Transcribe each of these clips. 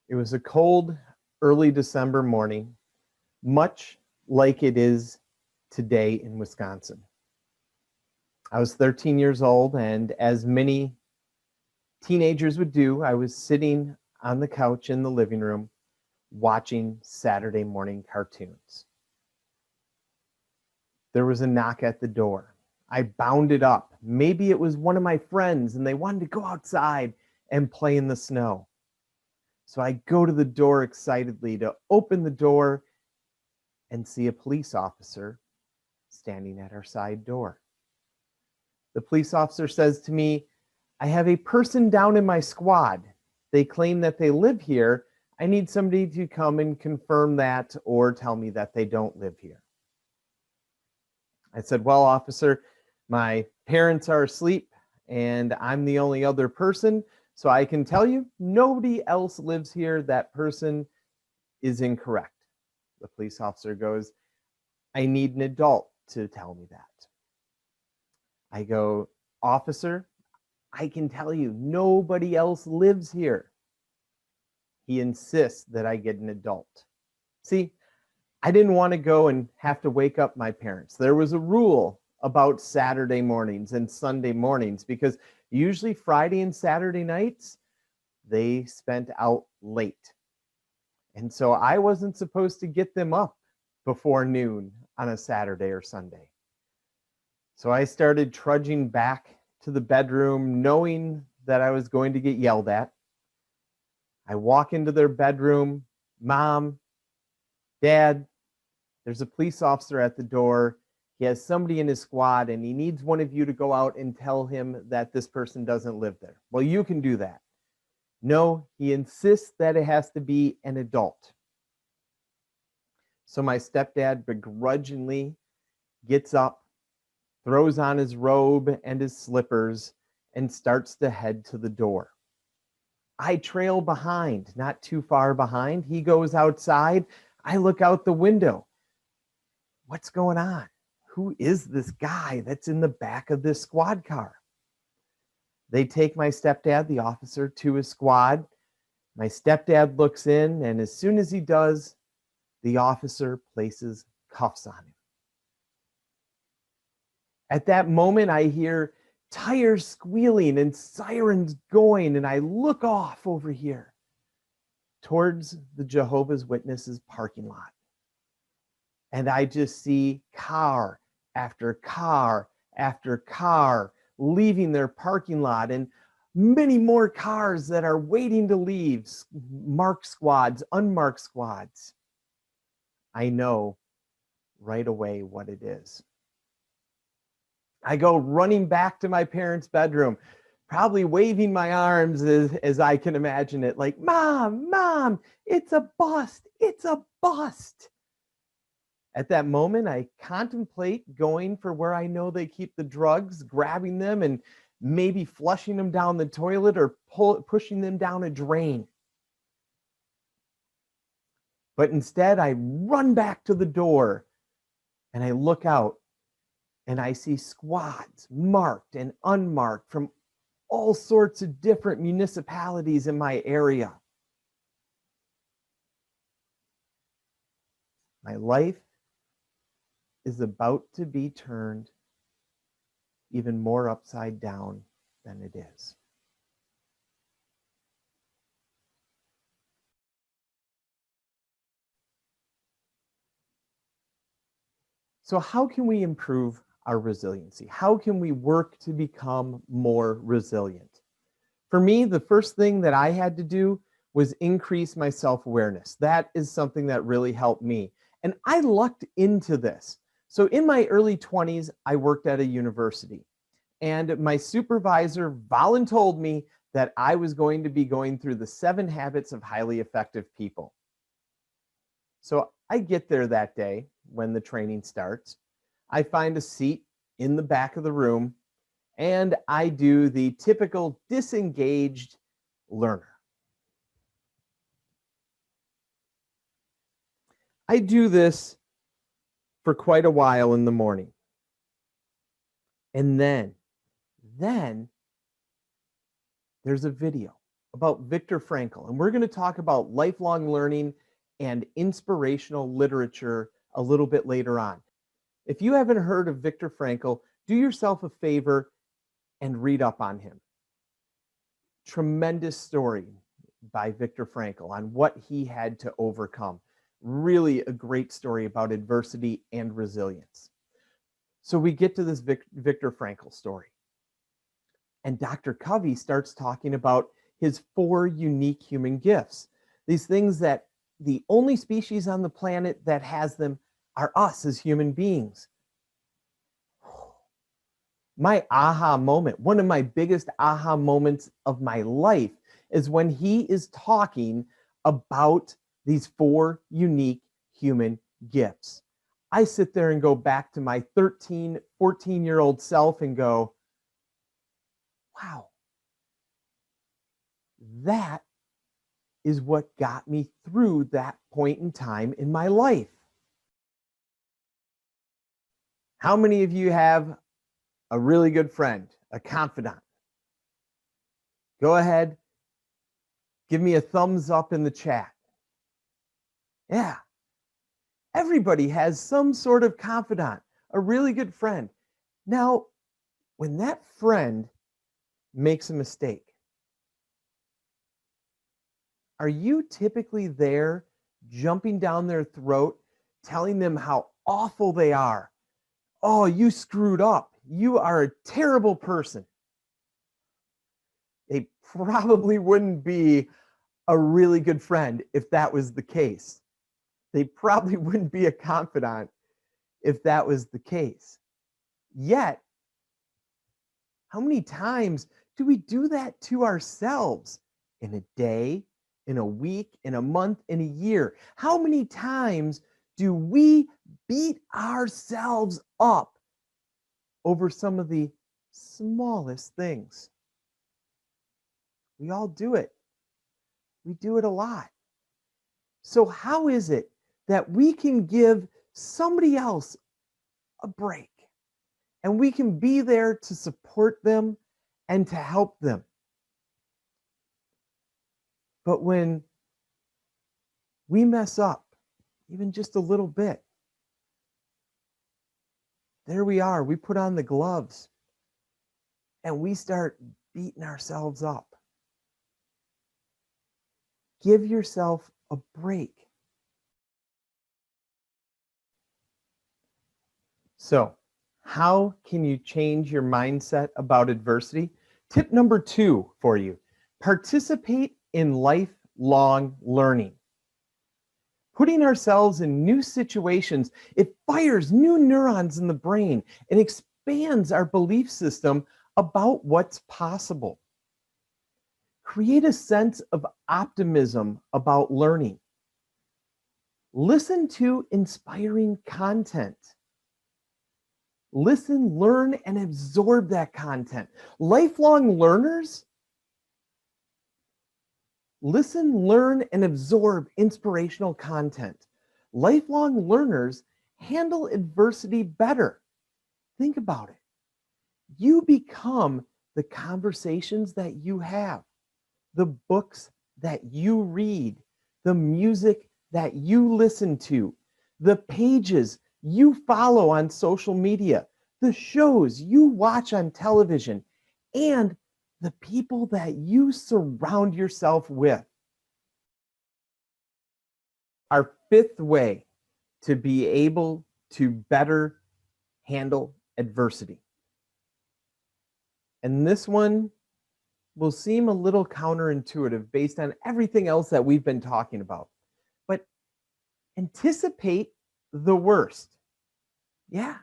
It was a cold, early December morning, much like it is today in Wisconsin. I was 13 years old, and as many teenagers would do, I was sitting on the couch in the living room watching Saturday morning cartoons. There was a knock at the door. I bounded up. Maybe it was one of my friends, and they wanted to go outside and play in the snow. So I go to the door excitedly to open the door and see a police officer standing at our side door. The police officer says to me, "I have a person down in my squad. They claim that they live here. I need somebody to come and confirm that or tell me that they don't live here." I said, "Well, officer, my parents are asleep and I'm the only other person. So I can tell you nobody else lives here. That person is incorrect." The police officer goes, "I need an adult to tell me that." I go, "Officer, I can tell you nobody else lives here." He insists that I get an adult. See, I didn't want to go and have to wake up my parents. There was a rule about Saturday mornings and Sunday mornings because usually Friday and Saturday nights, they spent out late. And so I wasn't supposed to get them up before noon on a Saturday or Sunday. So I started trudging back to the bedroom, knowing that I was going to get yelled at. I walk into their bedroom. "Mom, Dad, there's a police officer at the door. He has somebody in his squad and he needs one of you to go out and tell him that this person doesn't live there." "Well, you can do that." "No, he insists that it has to be an adult." So my stepdad begrudgingly gets up, throws on his robe and his slippers, and starts to head to the door. I trail behind, not too far behind. He goes outside. I look out the window. What's going on? Who is this guy that's in the back of this squad car? They take my stepdad, the officer, to his squad. My stepdad looks in, and as soon as he does, the officer places cuffs on him. At that moment, I hear tires squealing and sirens going, and I look off over here towards the Jehovah's Witnesses parking lot. And I just see car after car after car leaving their parking lot, and many more cars that are waiting to leave, marked squads, unmarked squads. I know right away what it is. I go running back to my parents' bedroom, probably waving my arms as I can imagine it, like, "Mom, Mom, it's a bust, it's a bust." At that moment, I contemplate going for where I know they keep the drugs, grabbing them and maybe flushing them down the toilet or pushing them down a drain. But instead, I run back to the door and I look out and I see squads, marked and unmarked, from all sorts of different municipalities in my area. My life is about to be turned even more upside down than it is. So how can we improve our resiliency? How can we work to become more resilient? For me, the first thing that I had to do was increase my self-awareness. That is something that really helped me. And I lucked into this. So in my early 20s, I worked at a university. And my supervisor voluntold me that I was going to be going through the 7 habits of highly effective people. So I get there that day when the training starts. I find a seat in the back of the room, and I do the typical disengaged learner. I do this for quite a while in the morning. And then there's a video. about Viktor Frankl, and we're going to talk about lifelong learning and inspirational literature a little bit later on. If you haven't heard of Viktor Frankl, do yourself a favor and read up on him. Tremendous story by Viktor Frankl on what he had to overcome. Really a great story about adversity and resilience. So we get to this Viktor Frankl story. And Dr. Covey starts talking about his 4 unique human gifts. These things that the only species on the planet that has them are us as human beings. My aha moment, one of my biggest aha moments of my life, is when he is talking about these 4 unique human gifts. I sit there and go back to my 13, 14-year-old self and go, wow, that is what got me through that point in time in my life. How many of you have a really good friend, a confidant? Go ahead, give me a thumbs up in the chat. Yeah, everybody has some sort of confidant, a really good friend. Now, when that friend makes a mistake, are you typically there jumping down their throat, telling them how awful they are? Oh, you screwed up. You are a terrible person. They probably wouldn't be a really good friend if that was the case. They probably wouldn't be a confidant if that was the case. Yet, how many times do we do that to ourselves in a day, in a week, in a month, in a year? How many times do we beat ourselves up over some of the smallest things? We all do it. We do it a lot. So how is it that we can give somebody else a break and we can be there to support them and to help them? But when we mess up, even just a little bit, there we are. We put on the gloves and we start beating ourselves up. Give yourself a break. So, how can you change your mindset about adversity? Tip number 2 for you: participate in lifelong learning. Putting ourselves in new situations, it fires new neurons in the brain and expands our belief system about what's possible. Create a sense of optimism about learning. Listen to inspiring content. Listen, learn, and absorb that content. Lifelong learners listen, learn, and absorb inspirational content. Lifelong learners handle adversity better. Think about it. You become the conversations that you have, the books that you read, the music that you listen to, the pages you follow on social media, the shows you watch on television, and the people that you surround yourself with. Our 5th way to be able to better handle adversity. And this one will seem a little counterintuitive based on everything else that we've been talking about. But anticipate the worst. Yeah,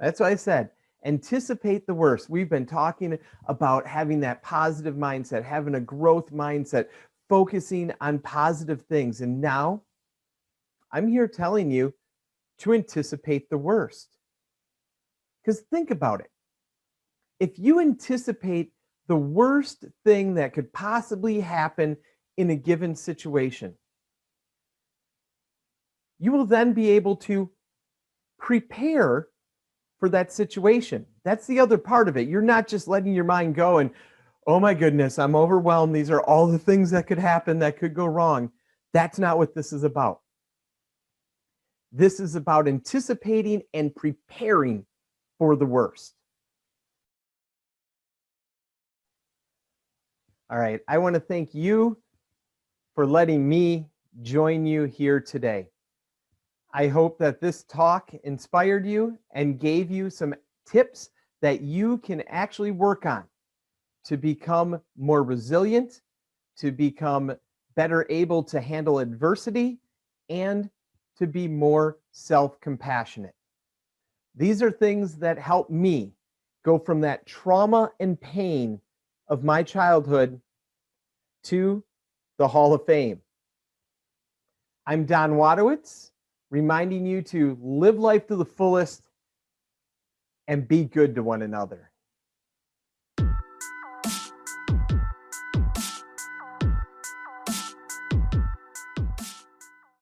that's what I said. Anticipate the worst. We've been talking about having that positive mindset, having a growth mindset, focusing on positive things. And now I'm here telling you to anticipate the worst. Because think about it. If you anticipate the worst thing that could possibly happen in a given situation, you will then be able to prepare for that situation. That's the other part of it. You're not just letting your mind go and, oh my goodness, I'm overwhelmed. These are all the things that could happen that could go wrong. That's not what this is about. This is about anticipating and preparing for the worst. All right, I want to thank you for letting me join you here today. I hope that this talk inspired you and gave you some tips that you can actually work on to become more resilient, to become better able to handle adversity, and to be more self-compassionate. These are things that help me go from that trauma and pain of my childhood to the Hall of Fame. I'm Don Wadewitz, reminding you to live life to the fullest and be good to one another.